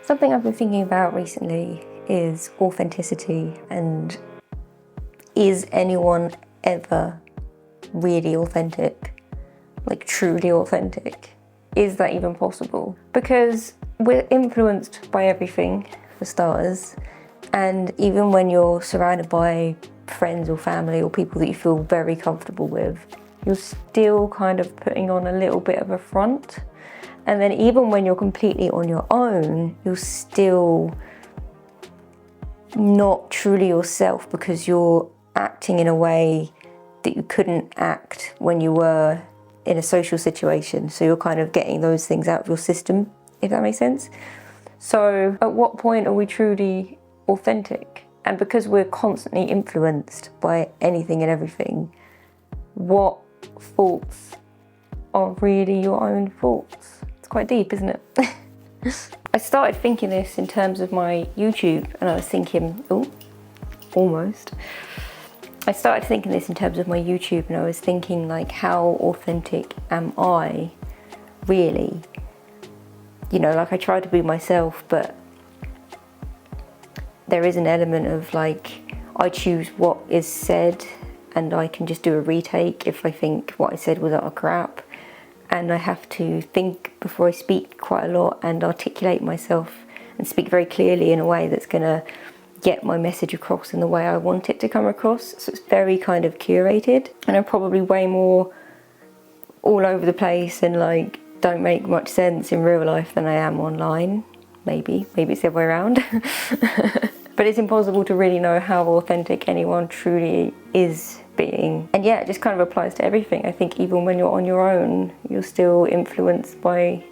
Something I've been thinking about recently is authenticity, and is anyone ever really authentic? Like truly authentic? Is that even possible? Because we're influenced by everything, for starters, and even when you're surrounded by friends or family or people that you feel very comfortable with, you're still kind of putting on a little bit of a front. And then even when you're completely on your own, you're still not truly yourself because you're acting in a way that you couldn't act when you were in a social situation. So you're kind of getting those things out of your system, if that makes sense. So at what point are we truly authentic? And because we're constantly influenced by anything and everything, what faults are really your own faults? It's quite deep, isn't it? I started thinking this in terms of my YouTube, and I was thinking, I started thinking this in terms of my YouTube, and I was thinking, like, how authentic am I really? You know, like, I try to be myself, but there is an element of, like, I choose what is said, and I can just do a retake if I think what I said was utter crap. And I have to think before I speak quite a lot and articulate myself and speak very clearly in a way that's going to get my message across in the way I want it to come across. So it's very kind of curated, and I'm probably way more all over the place and, like, don't make much sense in real life than I am online. Maybe it's the other way around. But it's impossible to really know how authentic anyone truly is being. And yeah, it just kind of applies to everything. I think even when you're on your own, you're still influenced by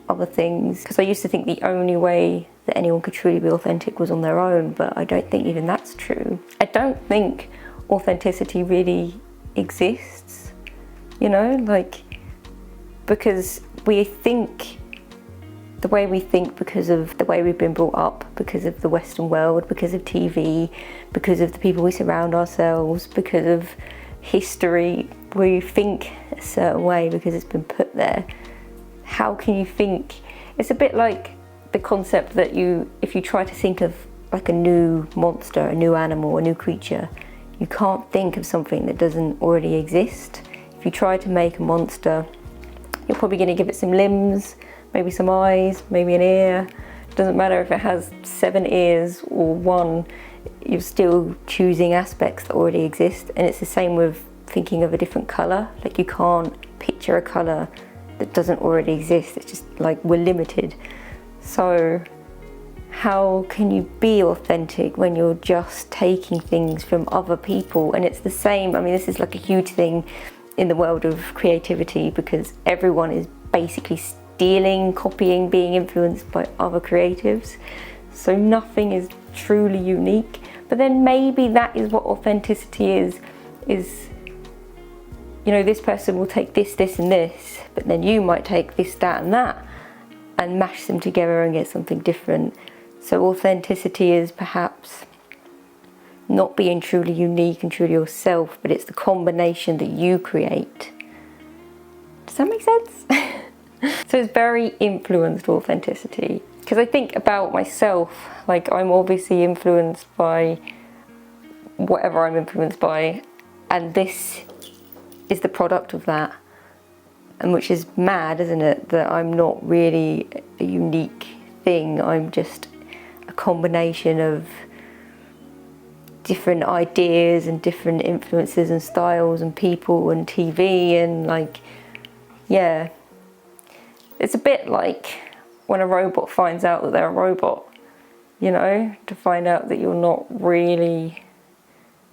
other things. Because I used to think the only way that anyone could truly be authentic was on their own, but I don't think even that's true. I don't think authenticity really exists, you know, like, because we think the way we think because of the way we've been brought up, because of the Western world, because of TV, because of the people we surround ourselves, because of history. We think a certain way because it's been put there. How can you think? It's a bit like the concept that if you try to think of like a new monster, a new animal, a new creature, you can't think of something that doesn't already exist. If you try to make a monster, you're probably going to give it some limbs, maybe some eyes, maybe an ear. It doesn't matter if it has 7 ears or 1, you're still choosing aspects that already exist. And it's the same with thinking of a different colour. Like, you can't picture a colour that doesn't already exist. It's just like we're limited. So how can you be authentic when you're just taking things from other people? And it's the same, I mean, this is like a huge thing in the world of creativity, because everyone is basically stealing, copying, being influenced by other creatives. So nothing is truly unique. But then maybe that is what authenticity is, you know, this person will take this, this and this, but then you might take this, that and that and mash them together and get something different. So authenticity is perhaps not being truly unique and truly yourself, but it's the combination that you create. Does that make sense? So it's very influenced authenticity. Because I think about myself, like, I'm obviously influenced by whatever I'm influenced by, and this is the product of that. And which is mad, isn't it? That I'm not really a unique thing. I'm just a combination of different ideas and different influences and styles and people and TV and, like, yeah. It's a bit like when a robot finds out that they're a robot, you know, to find out that you're not really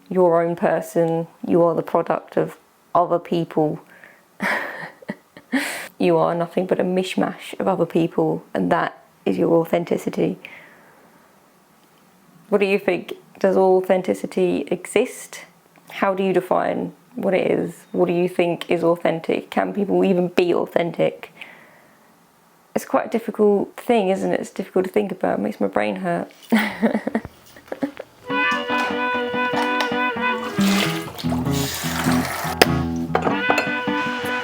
your own person, you are the product of other people. You are nothing but a mishmash of other people, and that is your authenticity. What do you think? Does authenticity exist? How do you define what it is? What do you think is authentic? Can people even be authentic? It's quite a difficult thing, isn't it? It's difficult to think about. It makes my brain hurt.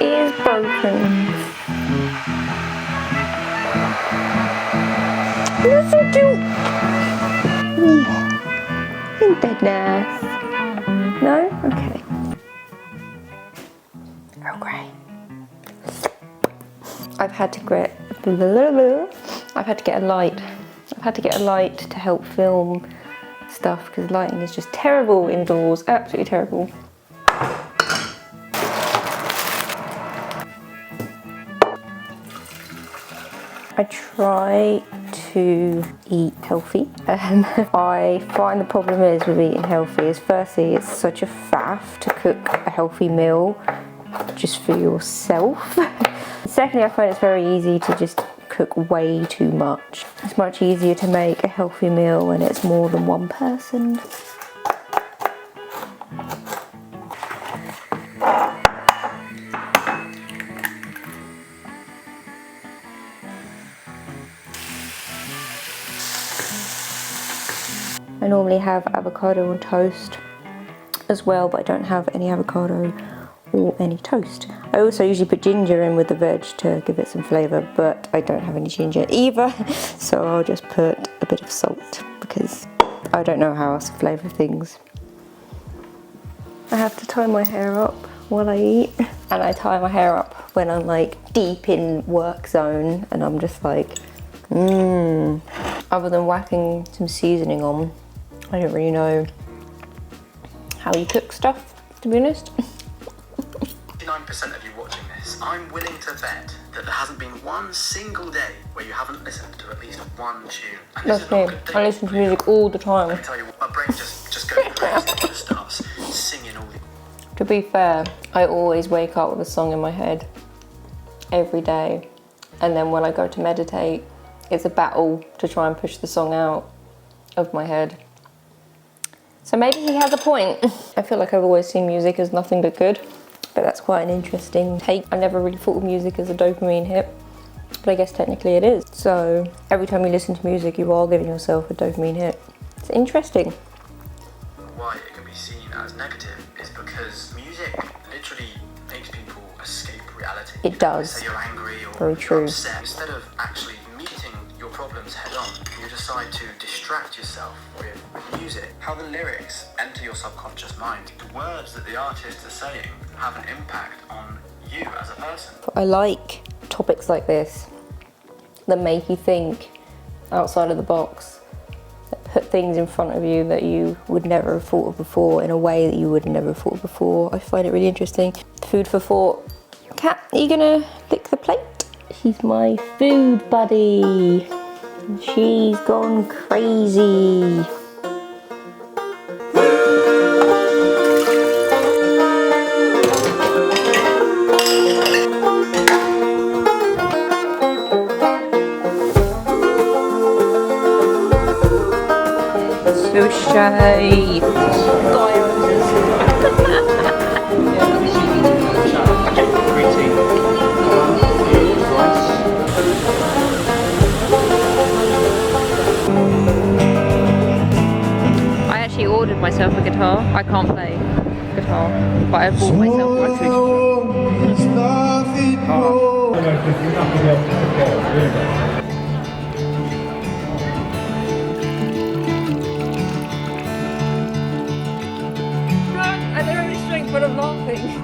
It is broken. You're so cute. Yeah. Isn't that nice? No? Okay. Earl Grey. I've had to get a light. I've had to get a light to help film stuff because lighting is just terrible indoors, absolutely terrible. I try to eat healthy. I find the problem is with eating healthy is firstly it's such a faff to cook a healthy meal just for yourself. Secondly, I find it's very easy to just cook way too much. It's much easier to make a healthy meal when it's more than one person. I normally have avocado on toast as well, but I don't have any avocado or any toast. I also usually put ginger in with the veg to give it some flavour, but I don't have any ginger either, so I'll just put a bit of salt because I don't know how else to flavour things. I have to tie my hair up while I eat, and I tie my hair up when I'm like deep in work zone and I'm just like, Other than whacking some seasoning on, I don't really know how you cook stuff, to be honest. 99% of you watching this, I'm willing to bet that there hasn't been one single day where you haven't listened to at least one tune. And that's me. I listen to music all the time. Let me tell you, my brain just goes crazy. It just starts singing all the... To be fair, I always wake up with a song in my head every day, and then when I go to meditate, it's a battle to try and push the song out of my head. So maybe he has a point. I feel like I've always seen music as nothing but good, but that's quite an interesting take. I never really thought of music as a dopamine hit, but I guess technically it is. So every time you listen to music, you are giving yourself a dopamine hit. It's interesting. Why it can be seen as negative is because music literally makes people escape reality. It does. Say you're angry or very true. You're upset. Instead of actually meeting your problems head on, you decide to distract yourself with music. How the lyrics enter your subconscious mind. The words that the artist is saying have an impact on you as a person. I like topics like this that make you think outside of the box, that put things in front of you that you would never have thought of before in a way that you would never have thought of before. I find it really interesting. Food for thought. Cat, are you gonna lick the plate? She's my food buddy. She's gone crazy. So shy. I actually ordered myself a guitar. I can't play guitar, but I bought myself one. And they're only strength, but I'm laughing.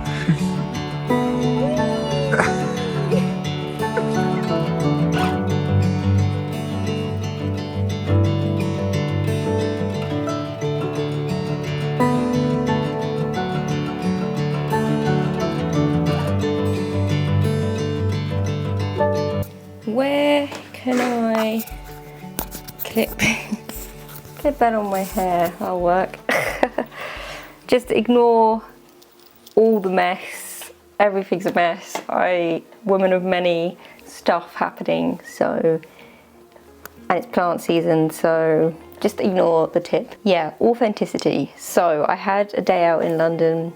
Where can I clip that on my hair? That'll work. Just ignore all the mess. Everything's a mess. Woman of many stuff happening, so, and it's plant season, so just ignore the tip. Yeah, authenticity. So I had a day out in London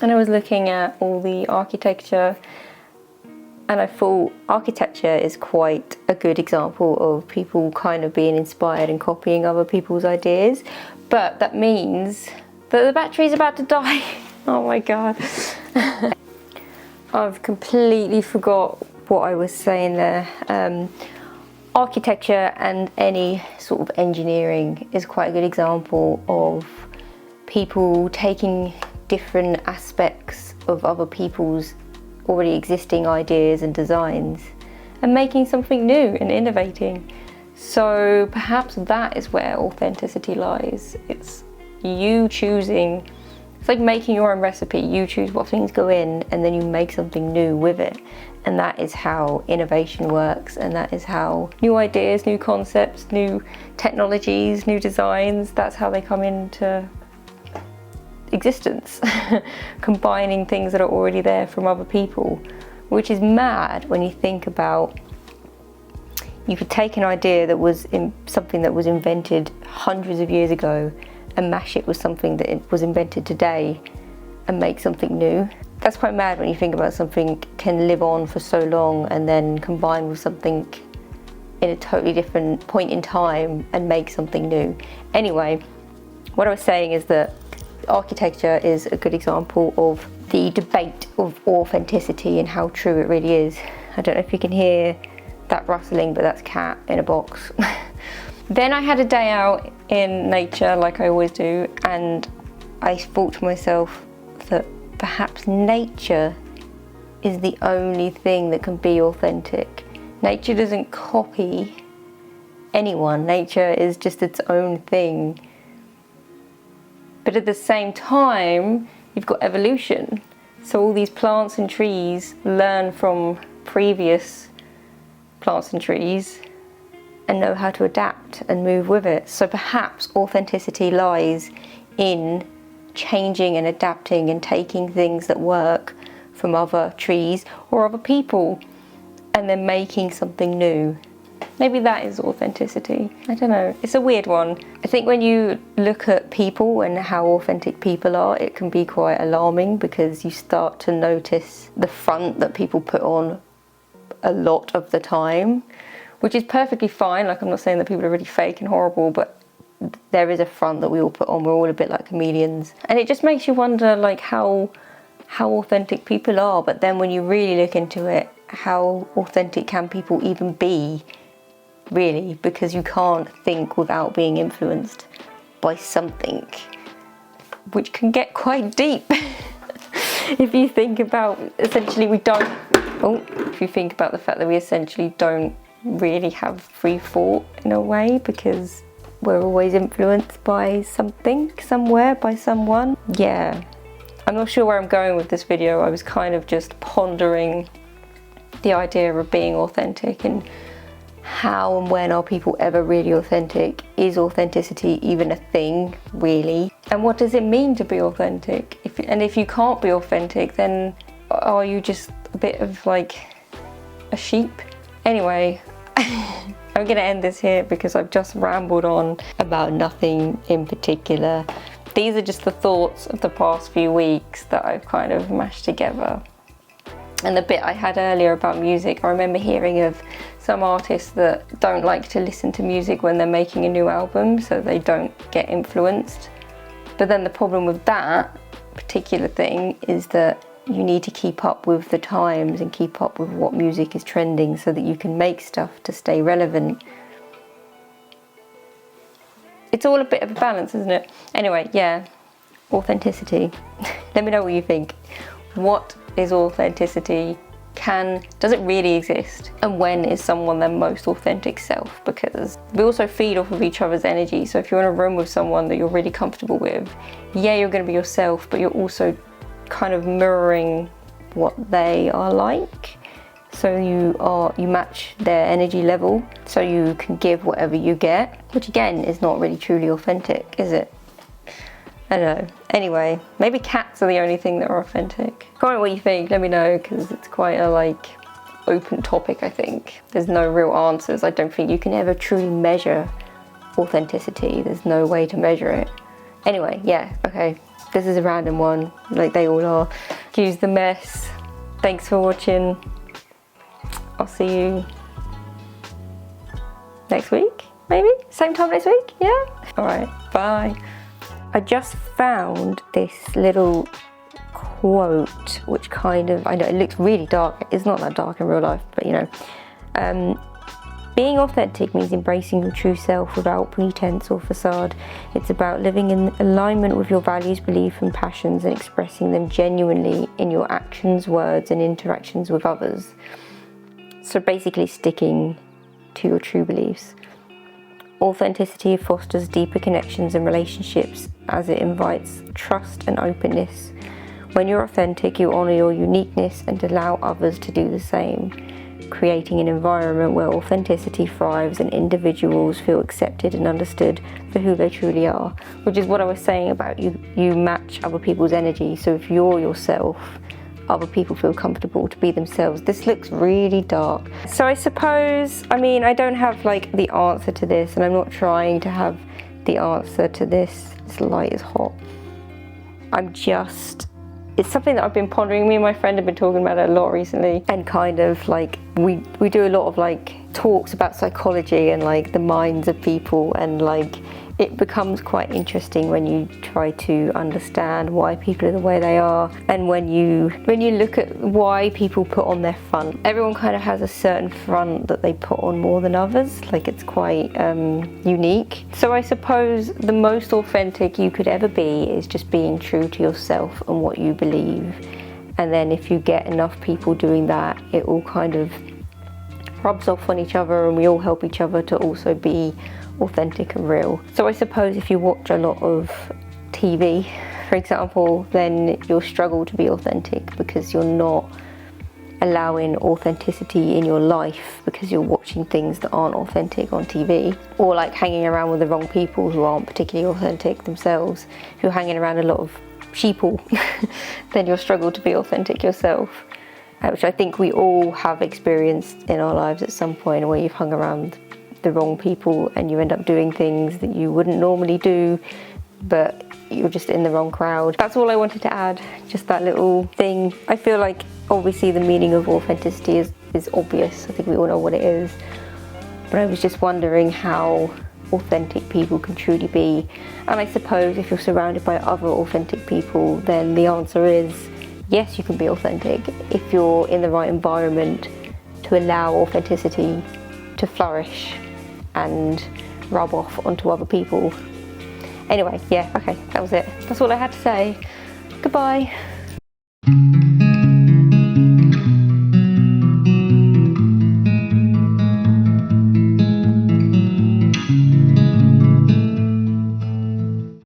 and I was looking at all the architecture, and I thought architecture is quite a good example of people kind of being inspired and copying other people's ideas, but that means that the battery's about to die. Oh my god. I've completely forgot what I was saying there. Architecture and any sort of engineering is quite a good example of people taking different aspects of other people's already existing ideas and designs and making something new and innovating. So perhaps that is where authenticity lies. It's you choosing, it's like making your own recipe. You choose what things go in and then you make something new with it. And that is how innovation works, and that is how new ideas, new concepts, new technologies, new designs, that's how they come into existence. Combining things that are already there from other people, which is mad when you think about, you could take an idea that was something that was invented hundreds of years ago and mash it with something that was invented today and make something new. That's quite mad when you think about something can live on for so long and then combine with something in a totally different point in time and make something new. Anyway, what I was saying is that architecture is a good example of the debate of authenticity and how true it really is. I don't know if you can hear that rustling, but that's cat in a box. Then I had a day out in nature like I always do, and I thought to myself that perhaps nature is the only thing that can be authentic. Nature doesn't copy anyone. Nature is just its own thing. But at the same time, you've got evolution. So all these plants and trees learn from previous plants and trees and know how to adapt and move with it. So perhaps authenticity lies in changing and adapting and taking things that work from other trees or other people and then making something new. Maybe that is authenticity. I don't know. It's a weird one. I think when you look at people and how authentic people are, it can be quite alarming because you start to notice the front that people put on a lot of the time, which is perfectly fine. Like, I'm not saying that people are really fake and horrible, but there is a front that we all put on. We're all a bit like chameleons. And it just makes you wonder like how authentic people are. But then when you really look into it, how authentic can people even be, really? Because you can't think without being influenced by something, which can get quite deep. If you think about, essentially if you think about the fact that we essentially don't really have free thought in a way, because we're always influenced by something, somewhere, by someone. Yeah, I'm not sure where I'm going with this video. I was kind of just pondering the idea of being authentic and how and when are people ever really authentic? Is authenticity even a thing, really? And what does it mean to be authentic? If you can't be authentic, then are you just a bit of like a sheep? Anyway, I'm gonna end this here because I've just rambled on about nothing in particular. These are just the thoughts of the past few weeks that I've kind of mashed together. And the bit I had earlier about music, I remember hearing of some artists that don't like to listen to music when they're making a new album so they don't get influenced. But then the problem with that particular thing is that you need to keep up with the times and keep up with what music is trending so that you can make stuff to stay relevant. It's all a bit of a balance, isn't it? Anyway, yeah, authenticity. Let me know what you think. What is authenticity? Does it really exist? And when is someone their most authentic self? Because we also feed off of each other's energy. So if you're in a room with someone that you're really comfortable with, yeah, you're going to be yourself, but you're also kind of mirroring what they are like. So you match their energy level, so you can give whatever you get, which again is not really truly authentic, is it? I don't know. Anyway, maybe cats are the only thing that are authentic. Comment what you think, let me know, because it's quite a open topic, I think. There's no real answers. I don't think you can ever truly measure authenticity. There's no way to measure it. Anyway, yeah, okay. This is a random one, like they all are. Excuse the mess. Thanks for watching. I'll see you next week, maybe? Same time next week, yeah? All right, bye. I just found this little quote, which kind of, I know it looks really dark, it's not that dark in real life, but you know, being authentic means embracing your true self without pretense or facade. It's about living in alignment with your values, beliefs and passions, and expressing them genuinely in your actions, words and interactions with others. So basically sticking to your true beliefs. Authenticity fosters deeper connections and relationships as it invites trust and openness. When you're authentic, you honour your uniqueness and allow others to do the same, creating an environment where authenticity thrives and individuals feel accepted and understood for who they truly are, which is what I was saying about you match other people's energy. So if you're yourself, other people feel comfortable to be themselves. This looks really dark. So I suppose, I mean, I don't have like the answer to this, and I'm not trying to have the answer to this. This light is hot. It's something that I've been pondering. Me and my friend have been talking about it a lot recently, and kind of like we do a lot of like talks about psychology and like the minds of people, and like it becomes quite interesting when you try to understand why people are the way they are, and when you look at why people put on their front. Everyone kind of has a certain front that they put on more than others, like it's quite unique. So I suppose the most authentic you could ever be is just being true to yourself and what you believe, and then if you get enough people doing that, it all kind of rubs off on each other, and we all help each other to also be authentic and real. So I suppose if you watch a lot of TV, for example, then you'll struggle to be authentic because you're not allowing authenticity in your life because you're watching things that aren't authentic on TV, or like hanging around with the wrong people who aren't particularly authentic themselves. If you're hanging around a lot of sheeple, then you'll struggle to be authentic yourself, which I think we all have experienced in our lives at some point, where you've hung around the wrong people and you end up doing things that you wouldn't normally do, but you're just in the wrong crowd. That's all I wanted to add, just that little thing. I feel like obviously the meaning of authenticity is obvious. I think we all know what it is, but I was just wondering how authentic people can truly be. And I suppose if you're surrounded by other authentic people, then the answer is yes, you can be authentic if you're in the right environment to allow authenticity to flourish and rub off onto other people. Anyway, yeah, okay, that was it. That's all I had to say. Goodbye.